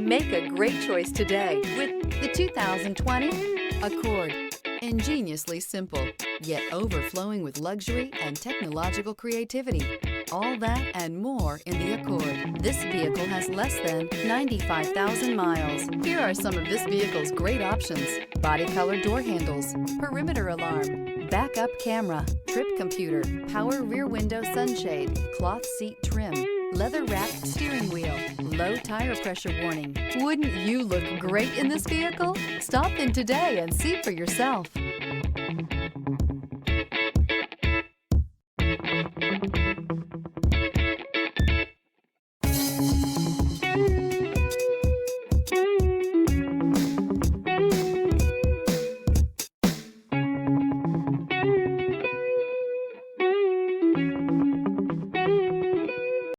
Make a great choice today with the 2020 Accord. Ingeniously simple, yet overflowing with luxury and technological creativity. All that and more in the Accord. This vehicle has less than 95,000 miles. Here are some of this vehicle's great options: body color door handles, perimeter alarm, backup camera, trip computer, power rear window sunshade, cloth seat trim, leather-wrapped steering wheel, low tire pressure warning. Wouldn't you look great in this vehicle? Stop in today and see for yourself.